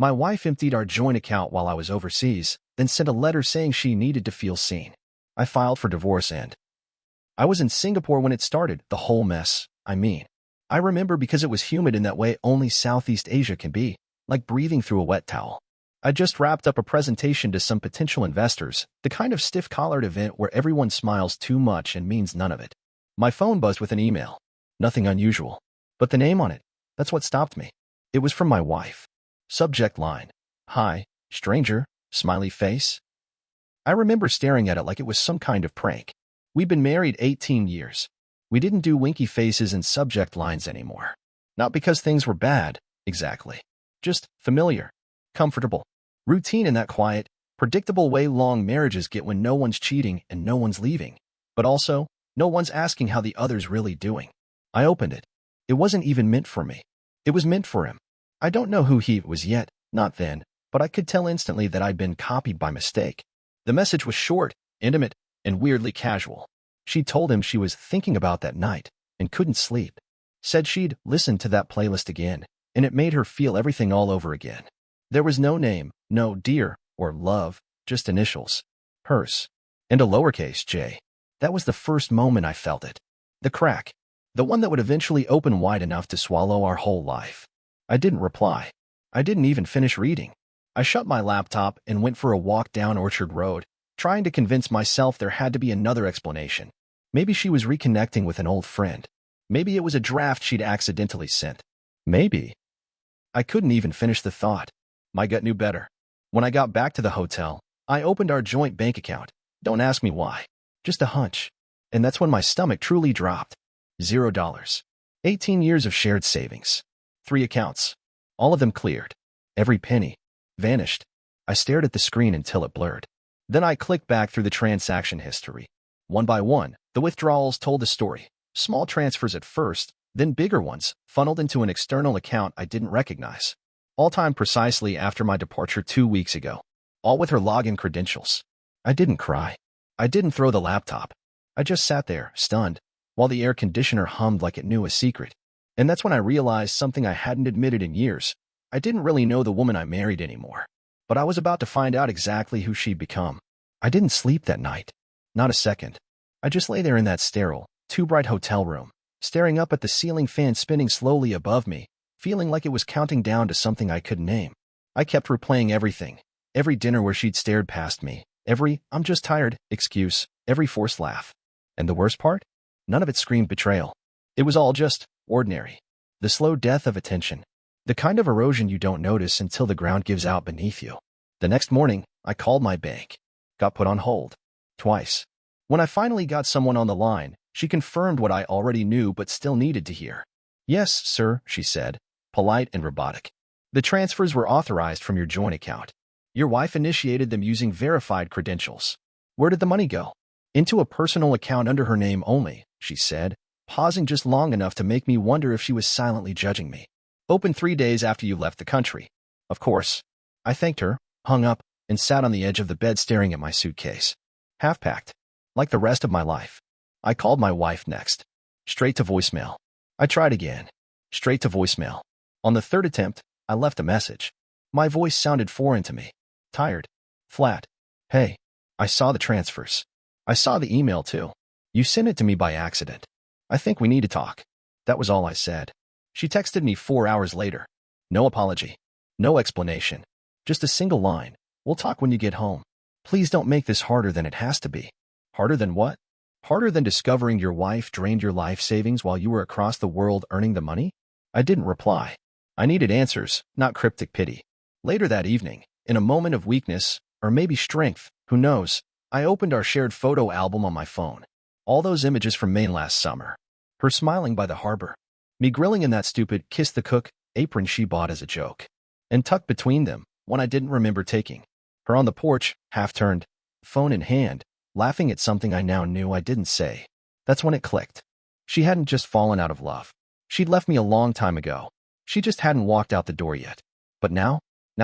My wife emptied our joint account while I was overseas, then sent a letter saying she needed to feel seen. I filed for divorce and I was in Singapore when it started, the whole mess, I mean. I remember because it was humid in that way only Southeast Asia can be, like breathing through a wet towel. I just wrapped up a presentation to some potential investors, the kind of stiff-collared event where everyone smiles too much and means none of it. My phone buzzed with an email. Nothing unusual. But the name on it, that's what stopped me. It was from my wife. Subject line: "Hi, stranger," smiley face. I remember staring at it like it was some kind of prank. We'd been married 18 years. We didn't do winky faces and subject lines anymore. Not because things were bad, exactly. Just familiar, comfortable, routine in that quiet, predictable way long marriages get when no one's cheating and no one's leaving. But also, no one's asking how the other's really doing. I opened it. It wasn't even meant for me. It was meant for him. I don't know who he was yet, not then, but I could tell instantly that I'd been copied by mistake. The message was short, intimate, and weirdly casual. She told him she was thinking about that night and couldn't sleep. Said she'd listened to that playlist again, and it made her feel everything all over again. There was no name, no dear or love, just initials. Hers. And a lowercase j. That was the first moment I felt it. The crack. The one that would eventually open wide enough to swallow our whole life. I didn't reply. I didn't even finish reading. I shut my laptop and went for a walk down Orchard Road, trying to convince myself there had to be another explanation. Maybe she was reconnecting with an old friend. Maybe it was a draft she'd accidentally sent. Maybe. I couldn't even finish the thought. My gut knew better. When I got back to the hotel, I opened our joint bank account. Don't ask me why. Just a hunch. And that's when my stomach truly dropped. $0. 18 years of shared savings. 3 accounts. All of them cleared. Every penny. Vanished. I stared at the screen until it blurred. Then I clicked back through the transaction history. One by one, the withdrawals told the story. Small transfers at first, then bigger ones, funneled into an external account I didn't recognize. All timed precisely after my departure 2 weeks ago. All with her login credentials. I didn't cry. I didn't throw the laptop. I just sat there, stunned, while the air conditioner hummed like it knew a secret. And that's when I realized something I hadn't admitted in years. I didn't really know the woman I married anymore. But I was about to find out exactly who she'd become. I didn't sleep that night. Not a second. I just lay there in that sterile, too bright hotel room, staring up at the ceiling fan spinning slowly above me, feeling like it was counting down to something I couldn't name. I kept replaying everything. Every dinner where she'd stared past me. Every "I'm just tired" excuse. Every forced laugh. And the worst part? None of it screamed betrayal. It was all just ordinary. The slow death of attention. The kind of erosion you don't notice until the ground gives out beneath you. The next morning, I called my bank. Got put on hold. Twice. When I finally got someone on the line, she confirmed what I already knew but still needed to hear. "Yes, sir," she said, polite and robotic. "The transfers were authorized from your joint account. Your wife initiated them using verified credentials. Where did the money go?" "Into a personal account under her name only," she said, pausing just long enough to make me wonder if she was silently judging me. "Opened 3 days after you left the country." Of course. I thanked her, hung up, and sat on the edge of the bed staring at my suitcase. Half-packed. Like the rest of my life. I called my wife next. Straight to voicemail. I tried again. Straight to voicemail. On the third attempt, I left a message. My voice sounded foreign to me. Tired. Flat. "Hey, I saw the transfers. I saw the email too. You sent it to me by accident. I think we need to talk." That was all I said. She texted me 4 hours later. No apology. No explanation. Just a single line. "We'll talk when you get home. Please don't make this harder than it has to be." Harder than what? Harder than discovering your wife drained your life savings while you were across the world earning the money? I didn't reply. I needed answers, not cryptic pity. Later that evening, in a moment of weakness, or maybe strength, who knows, I opened our shared photo album on my phone. All those images from Maine last summer. Her smiling by the harbor. Me grilling in that stupid kiss the cook apron she bought as a joke. And tucked between them, one I didn't remember taking. Her on the porch, half-turned, phone in hand, laughing at something I now knew I didn't say. That's when it clicked. She hadn't just fallen out of love. She'd left me a long time ago. She just hadn't walked out the door yet. But now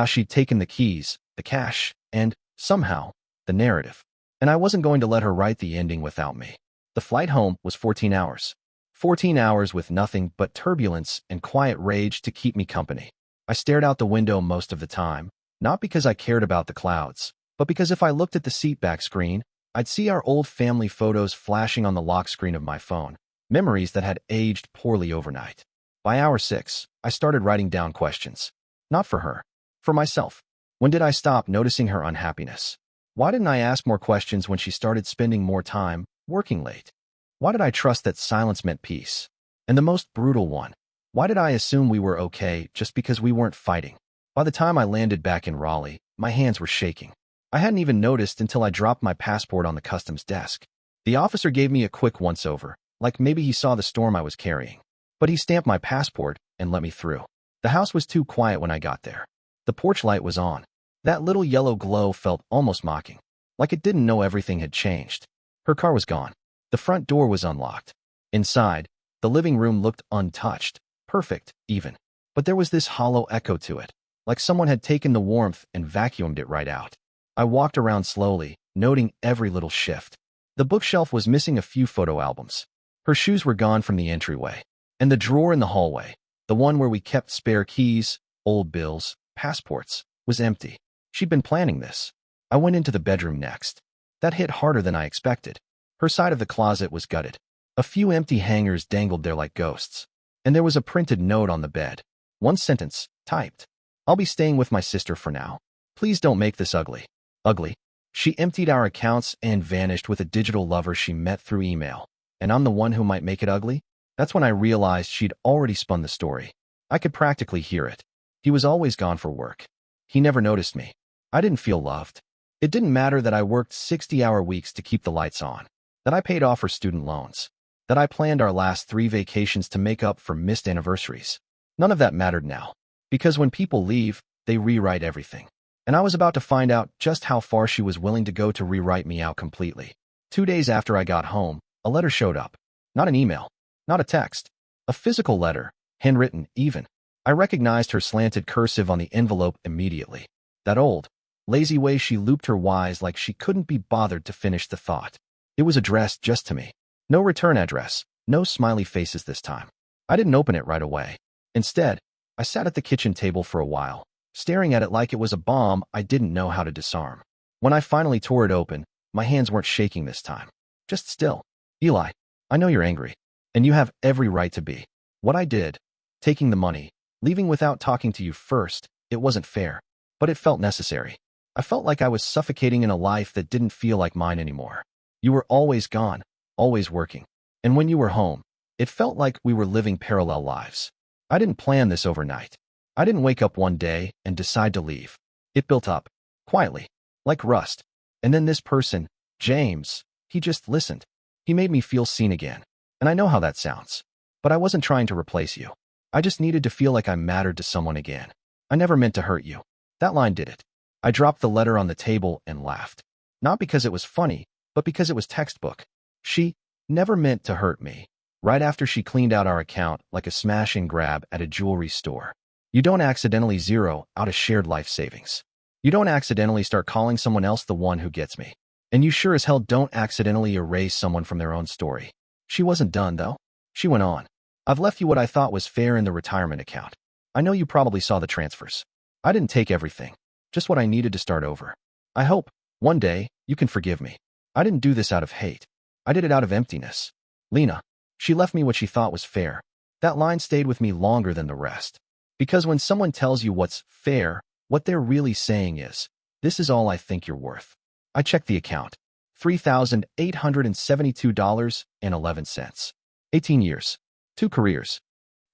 she'd taken the keys, the cash, and, somehow, the narrative. And I wasn't going to let her write the ending without me. The flight home was 14 hours. 14 hours with nothing but turbulence and quiet rage to keep me company. I stared out the window most of the time, not because I cared about the clouds, but because if I looked at the seatback screen, I'd see our old family photos flashing on the lock screen of my phone, memories that had aged poorly overnight. By hour 6, I started writing down questions. Not for her. For myself. When did I stop noticing her unhappiness? Why didn't I ask more questions when she started spending more time working late? Why did I trust that silence meant peace? And the most brutal one, why did I assume we were okay just because we weren't fighting? By the time I landed back in Raleigh, my hands were shaking. I hadn't even noticed until I dropped my passport on the customs desk. The officer gave me a quick once-over, like maybe he saw the storm I was carrying. But he stamped my passport and let me through. The house was too quiet when I got there. The porch light was on. That little yellow glow felt almost mocking, like it didn't know everything had changed. Her car was gone. The front door was unlocked. Inside, the living room looked untouched, perfect, even. But there was this hollow echo to it, like someone had taken the warmth and vacuumed it right out. I walked around slowly, noting every little shift. The bookshelf was missing a few photo albums. Her shoes were gone from the entryway. And the drawer in the hallway, the one where we kept spare keys, old bills, passports, was empty. She'd been planning this. I went into the bedroom next. That hit harder than I expected. Her side of the closet was gutted. A few empty hangers dangled there like ghosts. And there was a printed note on the bed. One sentence, typed. I'll be staying with my sister for now. Please don't make this ugly. Ugly. She emptied our accounts and vanished with a digital lover she met through email. And I'm the one who might make it ugly? That's when I realized she'd already spun the story. I could practically hear it. He was always gone for work. He never noticed me. I didn't feel loved. It didn't matter that I worked 60-hour weeks to keep the lights on, that I paid off her student loans, that I planned our last 3 vacations to make up for missed anniversaries. None of that mattered now, because when people leave, they rewrite everything. And I was about to find out just how far she was willing to go to rewrite me out completely. 2 days after I got home, a letter showed up. Not an email. Not a text. A physical letter, handwritten, even. I recognized her slanted cursive on the envelope immediately. That old, lazy way she looped her Y's like she couldn't be bothered to finish the thought. It was addressed just to me. No return address, no smiley faces this time. I didn't open it right away. Instead, I sat at the kitchen table for a while, staring at it like it was a bomb I didn't know how to disarm. When I finally tore it open, my hands weren't shaking this time. Just still. Eli, I know you're angry. And you have every right to be. What I did, taking the money, leaving without talking to you first, it wasn't fair. But it felt necessary. I felt like I was suffocating in a life that didn't feel like mine anymore. You were always gone, always working. And when you were home, it felt like we were living parallel lives. I didn't plan this overnight. I didn't wake up one day and decide to leave. It built up, quietly, like rust. And then this person, James, he just listened. He made me feel seen again. And I know how that sounds. But I wasn't trying to replace you. I just needed to feel like I mattered to someone again. I never meant to hurt you. That line did it. I dropped the letter on the table and laughed. Not because it was funny, but because it was textbook. She never meant to hurt me. Right after she cleaned out our account like a smash and grab at a jewelry store. You don't accidentally zero out a shared life savings. You don't accidentally start calling someone else the one who gets me. And you sure as hell don't accidentally erase someone from their own story. She wasn't done, though. She went on. I've left you what I thought was fair in the retirement account. I know you probably saw the transfers. I didn't take everything, just what I needed to start over. I hope, one day, you can forgive me. I didn't do this out of hate. I did it out of emptiness. Lena, she left me what she thought was fair. That line stayed with me longer than the rest. Because when someone tells you what's fair, what they're really saying is, this is all I think you're worth. I checked the account. $3,872.11. 18 years. 2 careers.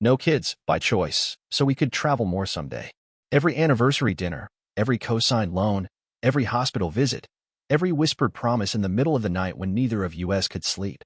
No kids, by choice, so we could travel more someday. Every anniversary dinner, every co-signed loan, every hospital visit, every whispered promise in the middle of the night when neither of us could sleep.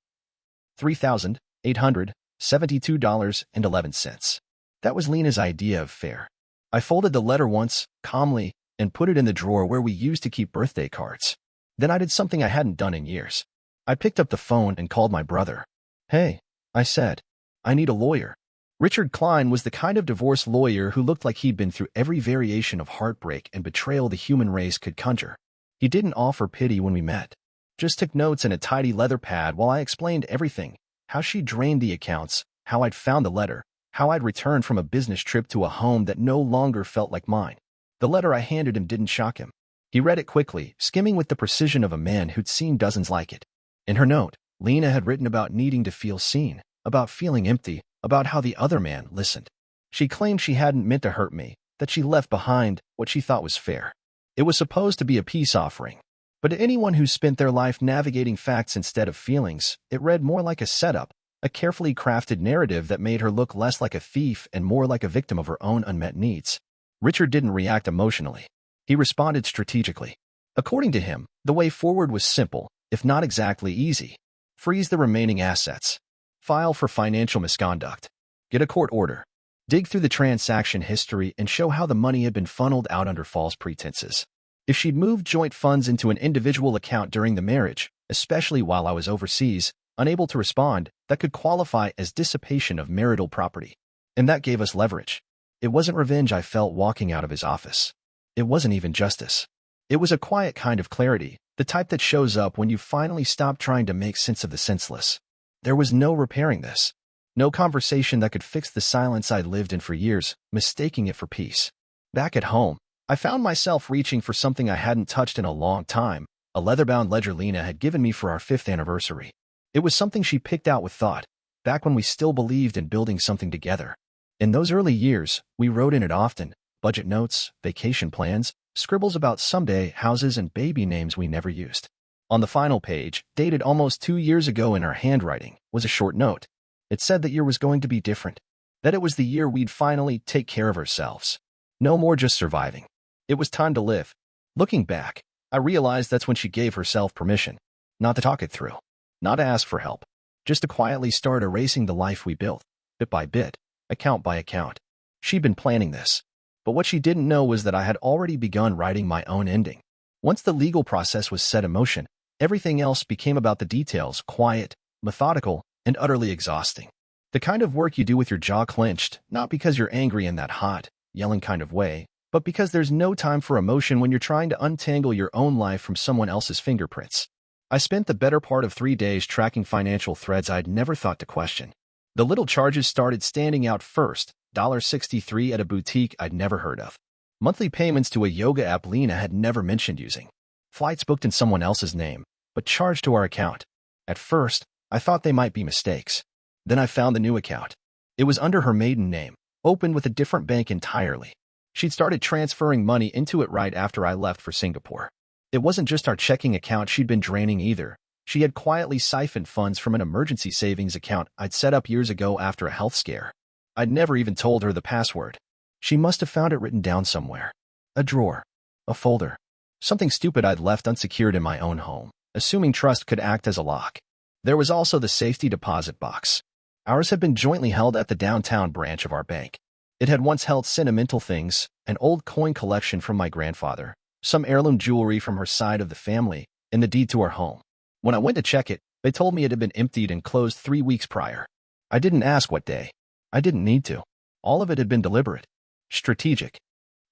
$3,872.11. That was Lena's idea of fair. I folded the letter once, calmly, and put it in the drawer where we used to keep birthday cards. Then I did something I hadn't done in years. I picked up the phone and called my brother. Hey, I said, I need a lawyer. Richard Klein was the kind of divorce lawyer who looked like he'd been through every variation of heartbreak and betrayal the human race could conjure. He didn't offer pity when we met. Just took notes in a tidy leather pad while I explained everything. How she drained the accounts, how I'd found the letter, how I'd returned from a business trip to a home that no longer felt like mine. The letter I handed him didn't shock him. He read it quickly, skimming with the precision of a man who'd seen dozens like it. In her note, Lena had written about needing to feel seen, about feeling empty, about how the other man listened. She claimed she hadn't meant to hurt me, that she left behind what she thought was fair. It was supposed to be a peace offering, but to anyone who spent their life navigating facts instead of feelings, it read more like a setup, a carefully crafted narrative that made her look less like a thief and more like a victim of her own unmet needs. Richard didn't react emotionally. He responded strategically. According to him, the way forward was simple, if not exactly easy. Freeze the remaining assets. File for financial misconduct. Get a court order. Dig through the transaction history and show how the money had been funneled out under false pretenses. If she'd moved joint funds into an individual account during the marriage, especially while I was overseas, unable to respond, that could qualify as dissipation of marital property. And that gave us leverage. It wasn't revenge I felt walking out of his office. It wasn't even justice. It was a quiet kind of clarity, the type that shows up when you finally stop trying to make sense of the senseless. There was no repairing this. No conversation that could fix the silence I'd lived in for years, mistaking it for peace. Back at home, I found myself reaching for something I hadn't touched in a long time, a leather-bound ledger Lena had given me for our 5th anniversary. It was something she picked out with thought, back when we still believed in building something together. In those early years, we wrote in it often, budget notes, vacation plans, scribbles about someday, houses, and baby names we never used. On the final page, dated almost 2 years ago in our handwriting, was a short note. It said the year was going to be different, that it was the year we'd finally take care of ourselves. No more just surviving. It was time to live. Looking back, I realized that's when she gave herself permission, not to talk it through, not to ask for help, just to quietly start erasing the life we built, bit by bit, account by account. She'd been planning this, but what she didn't know was that I had already begun writing my own ending. Once the legal process was set in motion, everything else became about the details, quiet, methodical, and utterly exhausting. The kind of work you do with your jaw clenched, not because you're angry in that hot, yelling kind of way, but because there's no time for emotion when you're trying to untangle your own life from someone else's fingerprints. I spent the better part of 3 days tracking financial threads I'd never thought to question. The little charges started standing out first, $63 at a boutique I'd never heard of. Monthly payments to a yoga app Lena had never mentioned using. Flights booked in someone else's name, but charged to our account. At first, I thought they might be mistakes. Then I found the new account. It was under her maiden name, opened with a different bank entirely. She'd started transferring money into it right after I left for Singapore. It wasn't just our checking account she'd been draining either. She had quietly siphoned funds from an emergency savings account I'd set up years ago after a health scare. I'd never even told her the password. She must have found it written down somewhere. A drawer. A folder. Something stupid I'd left unsecured in my own home, assuming trust could act as a lock. There was also the safety deposit box. Ours had been jointly held at the downtown branch of our bank. It had once held sentimental things, an old coin collection from my grandfather, some heirloom jewelry from her side of the family, and the deed to our home. When I went to check it, they told me it had been emptied and closed 3 weeks prior. I didn't ask what day. I didn't need to. All of it had been deliberate. Strategic.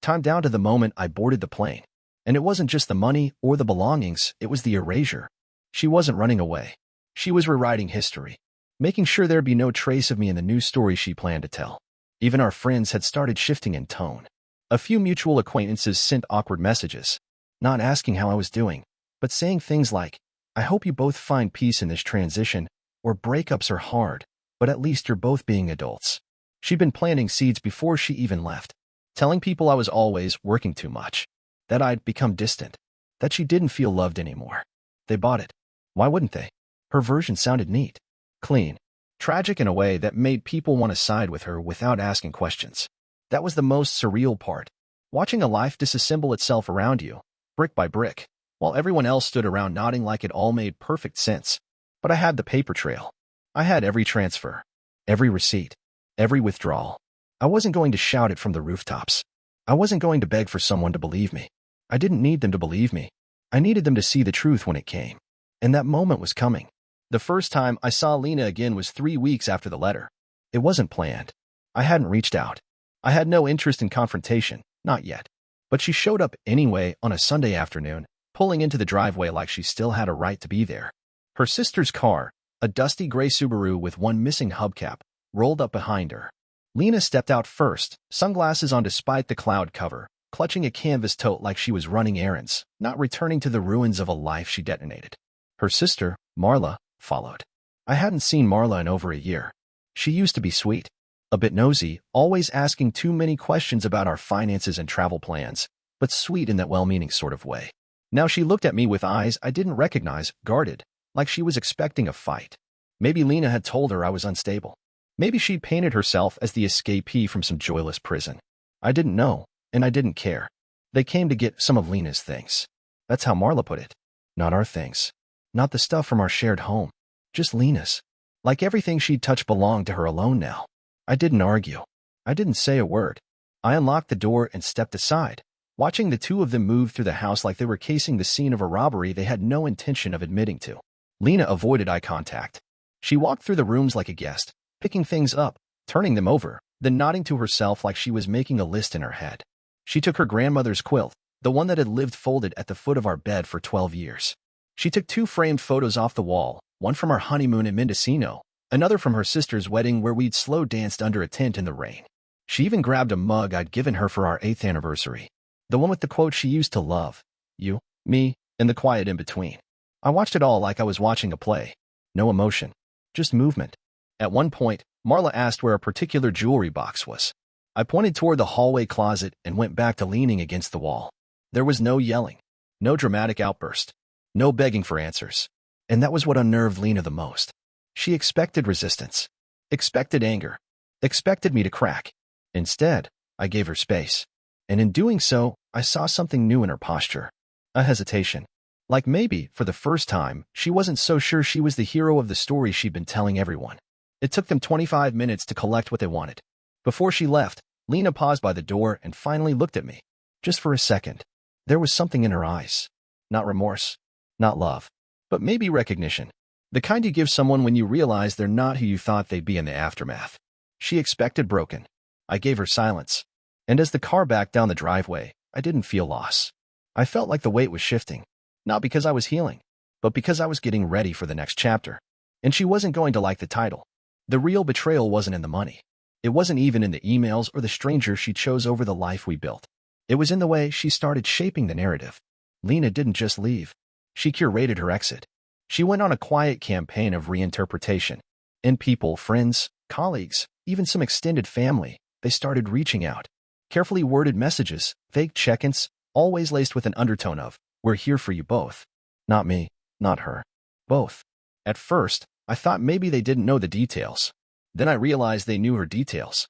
Timed down to the moment I boarded the plane. And it wasn't just the money or the belongings, it was the erasure. She wasn't running away. She was rewriting history, making sure there'd be no trace of me in the new story she planned to tell. Even our friends had started shifting in tone. A few mutual acquaintances sent awkward messages, not asking how I was doing, but saying things like, "I hope you both find peace in this transition," or "breakups are hard, but at least you're both being adults." She'd been planting seeds before she even left, telling people I was always working too much, that I'd become distant, that she didn't feel loved anymore. They bought it. Why wouldn't they? Her version sounded neat, clean, tragic in a way that made people want to side with her without asking questions. That was the most surreal part, watching a life disassemble itself around you, brick by brick, while everyone else stood around nodding like it all made perfect sense. But I had the paper trail. I had every transfer, every receipt, every withdrawal. I wasn't going to shout it from the rooftops. I wasn't going to beg for someone to believe me. I didn't need them to believe me. I needed them to see the truth when it came. And that moment was coming. The first time I saw Lena again was 3 weeks after the letter. It wasn't planned. I hadn't reached out. I had no interest in confrontation, not yet. But she showed up anyway on a Sunday afternoon, pulling into the driveway like she still had a right to be there. Her sister's car, a dusty gray Subaru with one missing hubcap, rolled up behind her. Lena stepped out first, sunglasses on despite the cloud cover, clutching a canvas tote like she was running errands, not returning to the ruins of a life she detonated. Her sister, Marla, followed. I hadn't seen Marla in over a year. She used to be sweet, a bit nosy, always asking too many questions about our finances and travel plans, but sweet in that well-meaning sort of way. Now she looked at me with eyes I didn't recognize, guarded, like she was expecting a fight. Maybe Lena had told her I was unstable. Maybe she'd painted herself as the escapee from some joyless prison. I didn't know, and I didn't care. They came to get some of Lena's things. That's how Marla put it. Not our things. Not the stuff from our shared home. Just Lena's. Like everything she'd touched belonged to her alone now. I didn't argue. I didn't say a word. I unlocked the door and stepped aside, watching the two of them move through the house like they were casing the scene of a robbery they had no intention of admitting to. Lena avoided eye contact. She walked through the rooms like a guest, picking things up, turning them over, then nodding to herself like she was making a list in her head. She took her grandmother's quilt, the one that had lived folded at the foot of our bed for 12 years. She took 2 framed photos off the wall, one from our honeymoon in Mendocino, another from her sister's wedding where we'd slow danced under a tent in the rain. She even grabbed a mug I'd given her for our 8th anniversary, the one with the quote she used to love, you, me, and the quiet in between. I watched it all like I was watching a play. No emotion, just movement. At one point, Marla asked where a particular jewelry box was. I pointed toward the hallway closet and went back to leaning against the wall. There was no yelling, no dramatic outburst, no begging for answers. And that was what unnerved Lena the most. She expected resistance, expected anger, expected me to crack. Instead, I gave her space. And in doing so, I saw something new in her posture. A hesitation. Like maybe, for the first time, she wasn't so sure she was the hero of the story she'd been telling everyone. It took them 25 minutes to collect what they wanted. Before she left, Lena paused by the door and finally looked at me. Just for a second. There was something in her eyes. Not remorse. Not love. But maybe recognition. The kind you give someone when you realize they're not who you thought they'd be in the aftermath. She expected broken. I gave her silence. And as the car backed down the driveway, I didn't feel loss. I felt like the weight was shifting. Not because I was healing, but because I was getting ready for the next chapter. And she wasn't going to like the title. The real betrayal wasn't in the money. It wasn't even in the emails or the stranger she chose over the life we built. It was in the way she started shaping the narrative. Lena didn't just leave. She curated her exit. She went on a quiet campaign of reinterpretation. And people, friends, colleagues, even some extended family, they started reaching out. Carefully worded messages, fake check-ins, always laced with an undertone of, "We're here for you both." Not me, not her. Both. At first, I thought maybe they didn't know the details. Then I realized they knew her details.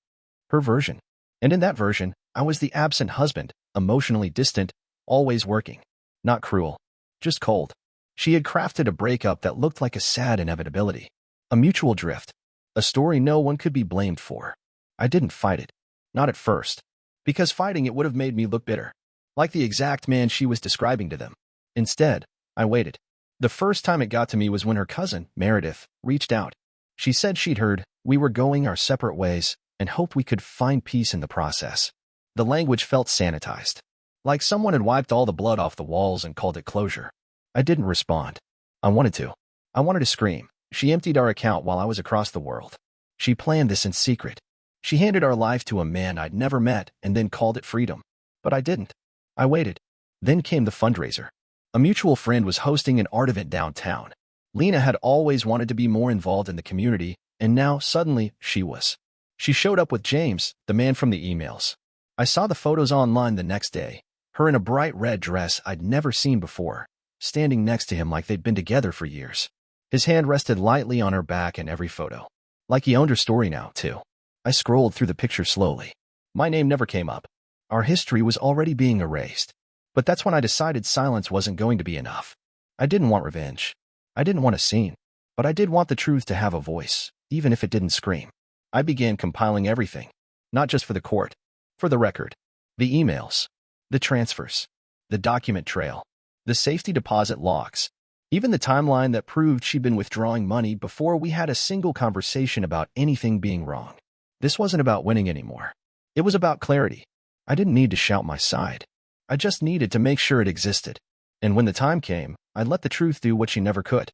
Her version. And in that version, I was the absent husband, emotionally distant, always working. Not cruel. Just cold. She had crafted a breakup that looked like a sad inevitability. A mutual drift. A story no one could be blamed for. I didn't fight it. Not at first. Because fighting it would have made me look bitter. Like the exact man she was describing to them. Instead, I waited. The first time it got to me was when her cousin, Meredith, reached out. She said she'd heard we were going our separate ways and hoped we could find peace in the process. The language felt sanitized. Like someone had wiped all the blood off the walls and called it closure. I didn't respond. I wanted to. I wanted to scream. She emptied our account while I was across the world. She planned this in secret. She handed our life to a man I'd never met and then called it freedom. But I didn't. I waited. Then came the fundraiser. A mutual friend was hosting an art event downtown. Lena had always wanted to be more involved in the community, and now, suddenly, she was. She showed up with James, the man from the emails. I saw the photos online the next day, her in a bright red dress I'd never seen before, standing next to him like they'd been together for years. His hand rested lightly on her back in every photo. Like he owned her story now, too. I scrolled through the pictures slowly. My name never came up. Our history was already being erased. But that's when I decided silence wasn't going to be enough. I didn't want revenge. I didn't want a scene. But I did want the truth to have a voice, even if it didn't scream. I began compiling everything. Not just for the court. For the record. The emails. The transfers. The document trail. The safety deposit logs. Even the timeline that proved she'd been withdrawing money before we had a single conversation about anything being wrong. This wasn't about winning anymore. It was about clarity. I didn't need to shout my side. I just needed to make sure it existed. And when the time came, I let the truth do what she never could.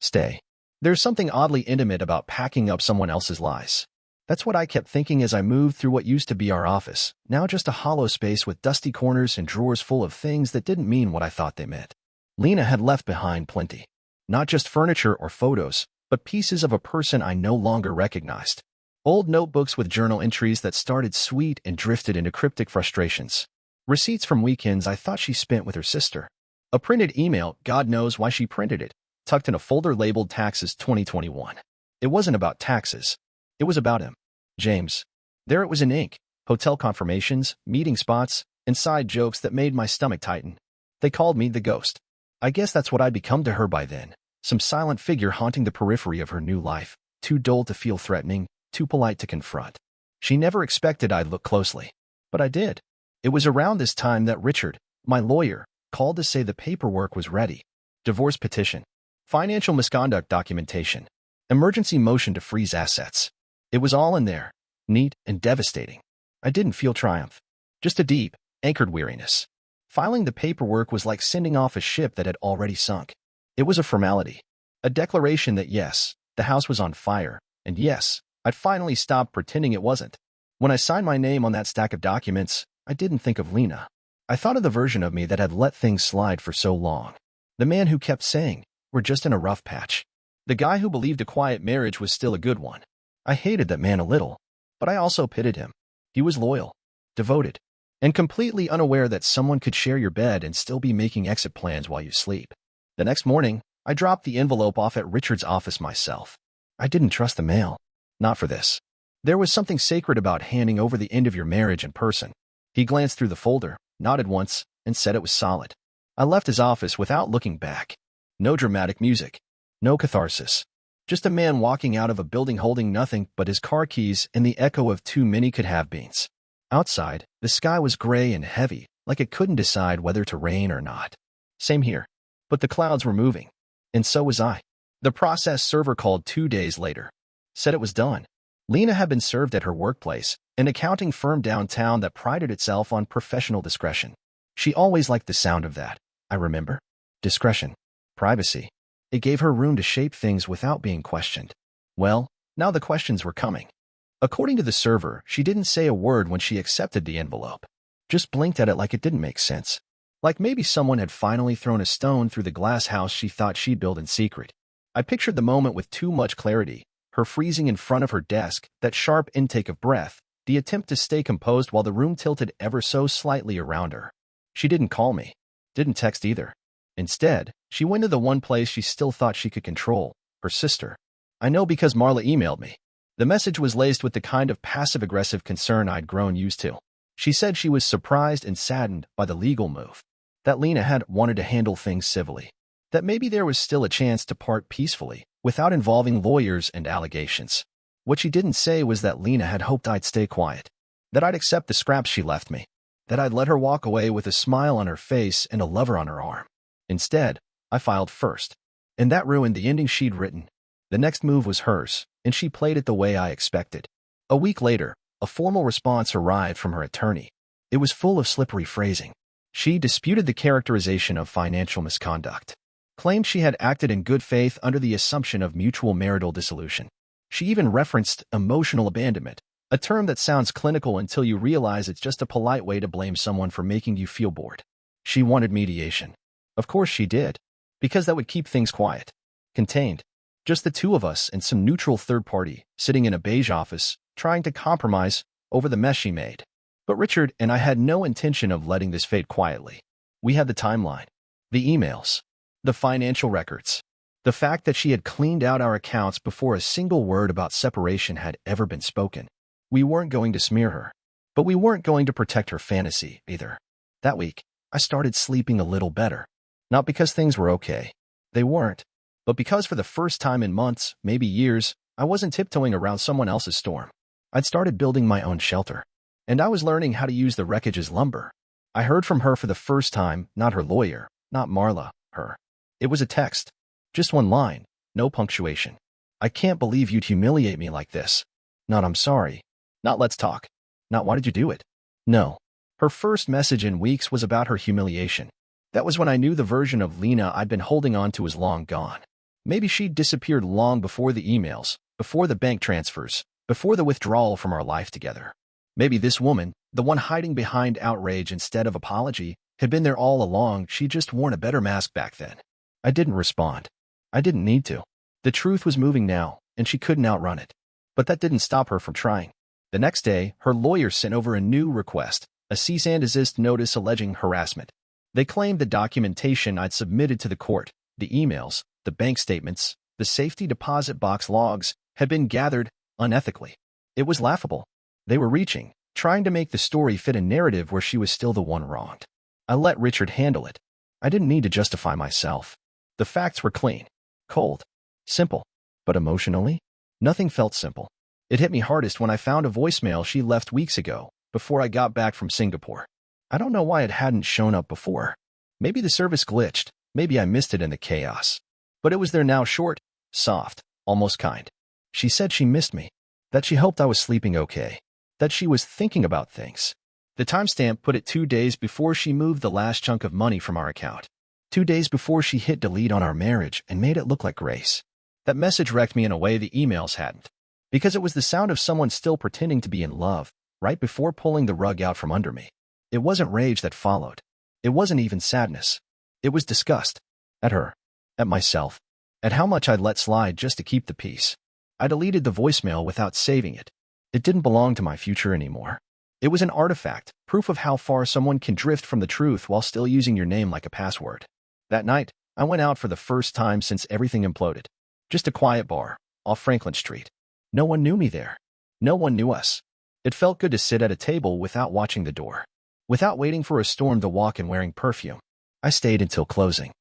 Stay. There's something oddly intimate about packing up someone else's lies. That's what I kept thinking as I moved through what used to be our office, now just a hollow space with dusty corners and drawers full of things that didn't mean what I thought they meant. Lena had left behind plenty. Not just furniture or photos, but pieces of a person I no longer recognized. Old notebooks with journal entries that started sweet and drifted into cryptic frustrations. Receipts from weekends I thought she spent with her sister. A printed email, God knows why she printed it, tucked in a folder labeled Taxes 2021. It wasn't about taxes. It was about him. James. There it was in ink. Hotel confirmations, meeting spots, and side jokes that made my stomach tighten. They called me the ghost. I guess that's what I'd become to her by then. Some silent figure haunting the periphery of her new life. Too dull to feel threatening, too polite to confront. She never expected I'd look closely. But I did. It was around this time that Richard, my lawyer, called to say the paperwork was ready. Divorce petition. Financial misconduct documentation. Emergency motion to freeze assets. It was all in there. Neat and devastating. I didn't feel triumph. Just a deep, anchored weariness. Filing the paperwork was like sending off a ship that had already sunk. It was a formality. A declaration that yes, the house was on fire, and yes, I'd finally stopped pretending it wasn't. When I signed my name on that stack of documents, I didn't think of Lena. I thought of the version of me that had let things slide for so long. The man who kept saying, "We're just in a rough patch." The guy who believed a quiet marriage was still a good one. I hated that man a little, but I also pitied him. He was loyal, devoted, and completely unaware that someone could share your bed and still be making exit plans while you sleep. The next morning, I dropped the envelope off at Richard's office myself. I didn't trust the mail. Not for this. There was something sacred about handing over the end of your marriage in person. He glanced through the folder, nodded once, and said it was solid. I left his office without looking back. No dramatic music. No catharsis. Just a man walking out of a building holding nothing but his car keys and the echo of too many could-have-beens. Outside, the sky was gray and heavy, like it couldn't decide whether to rain or not. Same here. But the clouds were moving. And so was I. The process server called 2 days later. Said it was done. Lena had been served at her workplace, an accounting firm downtown that prided itself on professional discretion. She always liked the sound of that, I remember. Discretion. Privacy. It gave her room to shape things without being questioned. Well, now the questions were coming. According to the server, she didn't say a word when she accepted the envelope. Just blinked at it like it didn't make sense. Like maybe someone had finally thrown a stone through the glass house she thought she'd build in secret. I pictured the moment with too much clarity, her freezing in front of her desk, that sharp intake of breath, the attempt to stay composed while the room tilted ever so slightly around her. She didn't call me. Didn't text either. Instead, she went to the one place she still thought she could control, her sister. I know because Marla emailed me. The message was laced with the kind of passive-aggressive concern I'd grown used to. She said she was surprised and saddened by the legal move. That Lena had wanted to handle things civilly. That maybe there was still a chance to part peacefully, without involving lawyers and allegations. What she didn't say was that Lena had hoped I'd stay quiet. That I'd accept the scraps she left me. That I'd let her walk away with a smile on her face and a lover on her arm. Instead, I filed first. And that ruined the ending she'd written. The next move was hers, and she played it the way I expected. A week later, a formal response arrived from her attorney. It was full of slippery phrasing. She disputed the characterization of financial misconduct. Claimed she had acted in good faith under the assumption of mutual marital dissolution. She even referenced emotional abandonment, a term that sounds clinical until you realize it's just a polite way to blame someone for making you feel bored. She wanted mediation. Of course she did, because that would keep things quiet, contained. Just the two of us and some neutral third party sitting in a beige office, trying to compromise over the mess she made. But Richard and I had no intention of letting this fade quietly. We had the timeline, the emails, the financial records, the fact that she had cleaned out our accounts before a single word about separation had ever been spoken. We weren't going to smear her, but we weren't going to protect her fantasy either. That week, I started sleeping a little better. Not because things were okay. They weren't. But because for the first time in months, maybe years, I wasn't tiptoeing around someone else's storm. I'd started building my own shelter. And I was learning how to use the wreckage as lumber. I heard from her for the first time, not her lawyer, not Marla, her. It was a text. Just one line, no punctuation. I can't believe you'd humiliate me like this. Not I'm sorry. Not let's talk. Not why did you do it? No. Her first message in weeks was about her humiliation. That was when I knew the version of Lena I'd been holding on to was long gone. Maybe she'd disappeared long before the emails, before the bank transfers, before the withdrawal from our life together. Maybe this woman, the one hiding behind outrage instead of apology, had been there all along. She just worn a better mask back then. I didn't respond. I didn't need to. The truth was moving now, and she couldn't outrun it. But that didn't stop her from trying. The next day, her lawyer sent over a new request, a cease and desist notice alleging harassment. They claimed the documentation I'd submitted to the court, the emails, the bank statements, the safety deposit box logs, had been gathered unethically. It was laughable. They were reaching, trying to make the story fit a narrative where she was still the one wronged. I let Richard handle it. I didn't need to justify myself. The facts were clean, cold, simple. But emotionally, nothing felt simple. It hit me hardest when I found a voicemail she left weeks ago, before I got back from Singapore. I don't know why it hadn't shown up before. Maybe the service glitched, maybe I missed it in the chaos. But it was there now, short, soft, almost kind. She said she missed me, that she hoped I was sleeping okay, that she was thinking about things. The timestamp put it 2 days before she moved the last chunk of money from our account. 2 days before she hit delete on our marriage and made it look like grace. That message wrecked me in a way the emails hadn't. Because it was the sound of someone still pretending to be in love, right before pulling the rug out from under me. It wasn't rage that followed. It wasn't even sadness. It was disgust. At her. At myself. At how much I'd let slide just to keep the peace. I deleted the voicemail without saving it. It didn't belong to my future anymore. It was an artifact, proof of how far someone can drift from the truth while still using your name like a password. That night, I went out for the first time since everything imploded. Just a quiet bar, off Franklin Street. No one knew me there. No one knew us. It felt good to sit at a table without watching the door. Without waiting for a storm to walk in wearing perfume. I stayed until closing.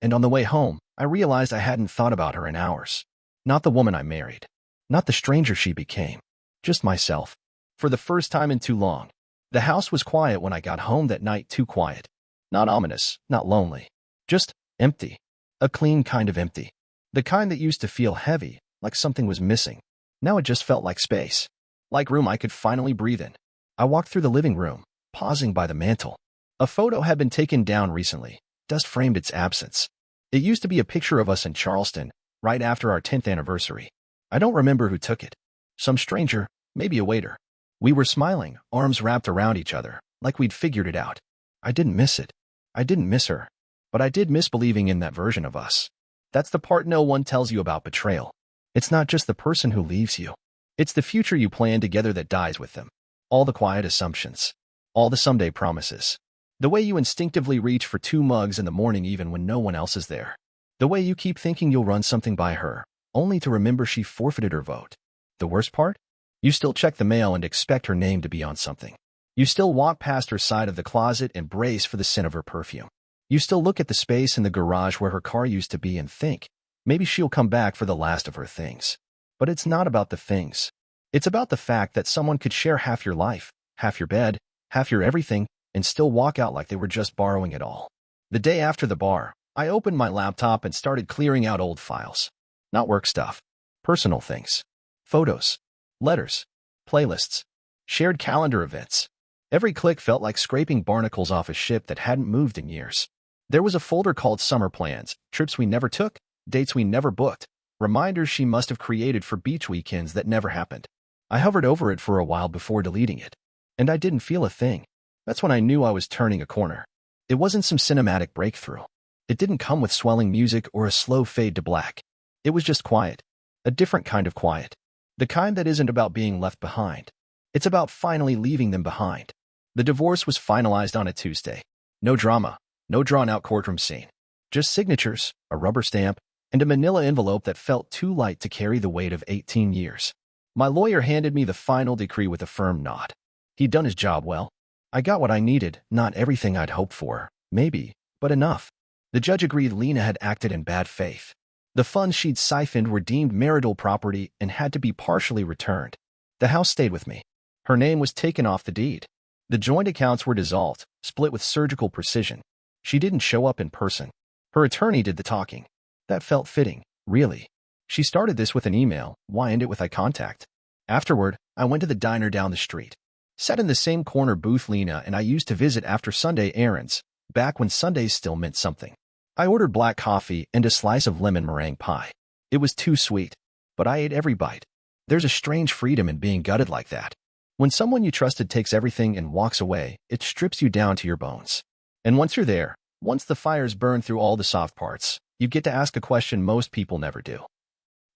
And on the way home, I realized I hadn't thought about her in hours. Not the woman I married. Not the stranger she became. Just myself. For the first time in too long. The house was quiet when I got home that night, too quiet. Not ominous, not lonely. Just empty. A clean kind of empty. The kind that used to feel heavy, like something was missing. Now it just felt like space. Like room I could finally breathe in. I walked through the living room, pausing by the mantel. A photo had been taken down recently. Dust framed its absence. It used to be a picture of us in Charleston, right after our 10th anniversary. I don't remember who took it. Some stranger, maybe a waiter. We were smiling, arms wrapped around each other, like we'd figured it out. I didn't miss it. I didn't miss her. But I did miss believing in that version of us. That's the part no one tells you about betrayal. It's not just the person who leaves you. It's the future you plan together that dies with them. All the quiet assumptions. All the someday promises. The way you instinctively reach for 2 mugs in the morning even when no one else is there. The way you keep thinking you'll run something by her, only to remember she forfeited her vote. The worst part? You still check the mail and expect her name to be on something. You still walk past her side of the closet and brace for the scent of her perfume. You still look at the space in the garage where her car used to be and think, maybe she'll come back for the last of her things. But it's not about the things. It's about the fact that someone could share half your life, half your bed, half your everything, and still walk out like they were just borrowing it all. The day after the bar, I opened my laptop and started clearing out old files. Not work stuff. Personal things. Photos. Letters. Playlists. Shared calendar events. Every click felt like scraping barnacles off a ship that hadn't moved in years. There was a folder called Summer Plans, trips we never took, dates we never booked, reminders she must have created for beach weekends that never happened. I hovered over it for a while before deleting it. And I didn't feel a thing. That's when I knew I was turning a corner. It wasn't some cinematic breakthrough. It didn't come with swelling music or a slow fade to black. It was just quiet. A different kind of quiet. The kind that isn't about being left behind. It's about finally leaving them behind. The divorce was finalized on a Tuesday. No drama. No drawn-out courtroom scene. Just signatures, a rubber stamp, and a manila envelope that felt too light to carry the weight of 18 years. My lawyer handed me the final decree with a firm nod. He'd done his job well. I got what I needed, not everything I'd hoped for, maybe, but enough. The judge agreed Lena had acted in bad faith. The funds she'd siphoned were deemed marital property and had to be partially returned. The house stayed with me. Her name was taken off the deed. The joint accounts were dissolved, split with surgical precision. She didn't show up in person. Her attorney did the talking. That felt fitting, really. She started this with an email. Why end it with eye contact? Afterward, I went to the diner down the street. Sat in the same corner booth Lena and I used to visit after Sunday errands, back when Sundays still meant something. I ordered black coffee and a slice of lemon meringue pie. It was too sweet, but I ate every bite. There's a strange freedom in being gutted like that. When someone you trusted takes everything and walks away, it strips you down to your bones. And once you're there, once the fires burn through all the soft parts, you get to ask a question most people never do.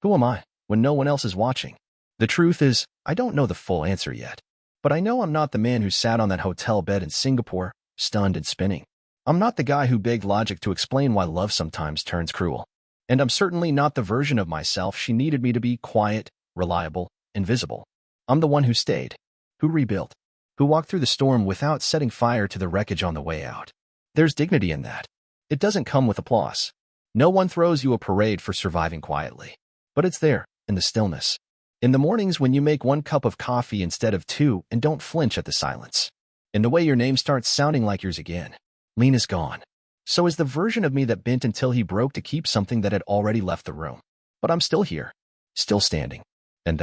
Who am I when no one else is watching? The truth is, I don't know the full answer yet. But I know I'm not the man who sat on that hotel bed in Singapore, stunned and spinning. I'm not the guy who begged logic to explain why love sometimes turns cruel. And I'm certainly not the version of myself she needed me to be: quiet, reliable, invisible. I'm the one who stayed, who rebuilt, who walked through the storm without setting fire to the wreckage on the way out. There's dignity in that. It doesn't come with applause. No one throws you a parade for surviving quietly. But it's there, in the stillness. In the mornings when you make 1 cup of coffee instead of 2 and don't flinch at the silence. In the way your name starts sounding like yours again. Lena's gone. So is the version of me that bent until he broke to keep something that had already left the room. But I'm still here. Still standing. And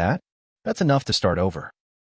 that's enough to start over.